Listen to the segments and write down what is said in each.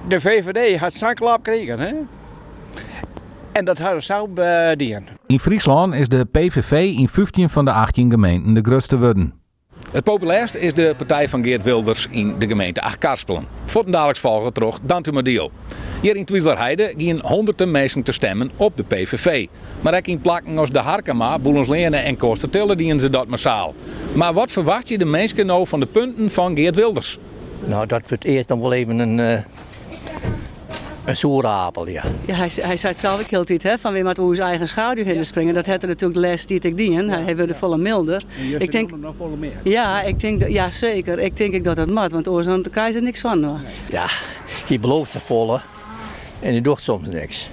De VVD had zo'n klap gekregen, hè? En dat hadden ze zelf bediend. In Friesland is de PVV in 15 van de 18 gemeenten de grootste worden. Het populairst is de partij van Geert Wilders in de gemeente Achtkarspelen. Voor een dagelijks volgen terug Dantumadeel. Hier in Twieslerheide gingen honderden mensen te stemmen op de PVV. Maar ook in plakken als de Harkema, Boelensleerne en Koostertille dienen ze dat massaal. Maar wat verwacht je de mensen nou van de punten van Geert Wilders? Nou, dat wordt eerst dan wel even een zoere appel, ja. Ja, hij zei het zelf ook heel tijd, hè, van wie met hoe zijn eigen schaduw heen springen. Dat had er natuurlijk de laatste tijd dienen. Hij wilde volle milder. Ik denk, nog volle meer. ja, ik denk, ja zeker. Ik denk dat het moet, want anders krijgen ze niks van. Hoor. Ja, je belooft ze volle en je doet soms niks.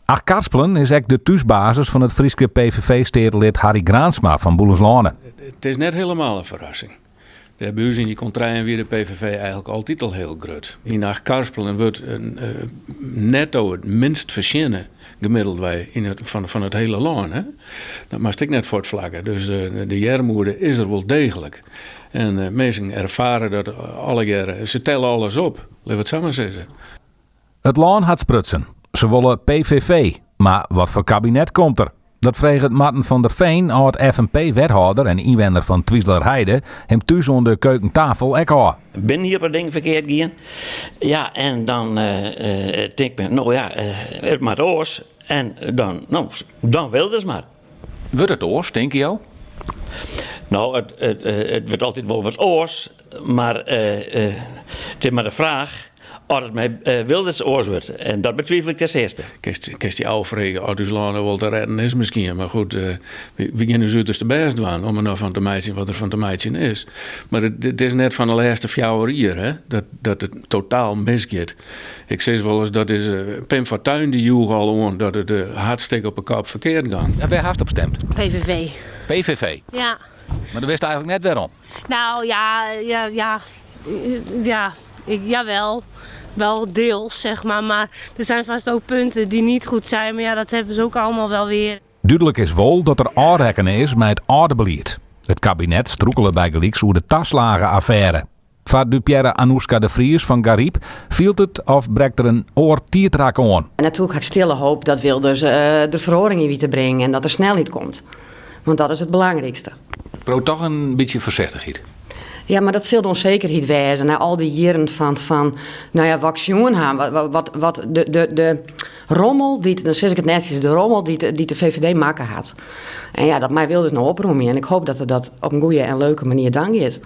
Achtkarspelen is ook de thuisbasis van het Frieske PVV-stedelid Harry Graansma van Boelensleerne. Het is net helemaal een verrassing. De bij ons in die contraien weer de PVV eigenlijk altijd al heel groot. In Achtkarspelen wordt netto het minst verschillende gemiddeld wij van het hele land. Hè? Dat mag ik net voortvlakken. Dus de jaarmoede is er wel degelijk. En mensen ervaren dat alle jaren. Ze tellen alles op. Laten we het samen zeggen. Het land had sprutsen. Ze willen PVV. Maar wat voor kabinet komt er? Dat vreeg het Marten van der Veen, oud-FNP-wethouder en inwoner van Twieslerheide, hem thuis onder de keukentafel ook al. Ben hier per ding verkeerd gaan. Ja, en dan denk ik, nou ja, het maar oors. En dan Wilders maar. Wordt het oors, denk je al? Nou, het wordt altijd wel wat oors. Maar het is maar de vraag of het met Wilders oors wordt. En dat betwijfel ik ten eerste. Kist die oude vregen uit Duitsland wel te redden is misschien. Maar goed, we gaan dus uiterst de best doen om er nou van te meiden wat er van te meiden is. Maar het is net van de laatste 4 jaar hè, dat het totaal misgaat. Ik zeg wel eens, dat is Pim Fortuyn die joeg al aan dat het hartstikke op een kop verkeerd gaat. En waar heeft op gestemd? PVV. PVV? Ja. Maar dat wist eigenlijk net waarom. Nou ja, jawel. Wel deels, zeg maar. Maar er zijn vast ook punten die niet goed zijn. Maar ja, dat hebben ze ook allemaal wel weer. Duidelijk is wel dat er aanrekken is met het oude beleid. Het kabinet stroekelde bij gelijks over de taslagenaffaire. Vaat Dupierre Anouska de Vries van Gariep viel het of breekt er een oor tiertrak aan. En natuurlijk ga ik stille hoop dat Wilders de verhoringen weer te brengen en dat er snelheid komt. Want dat is het belangrijkste. Pro toch een beetje voorzichtigheid. Ja, maar dat zal de onzekerheid wezen na al die jaren van nou ja, wat jongen gaan, wat de rommel die, dan zeg ik het netjes, de rommel die de VVD maken had. En ja, dat mij Wilders nou oproemen en ik hoop dat er dat op een goede en leuke manier dan gaat.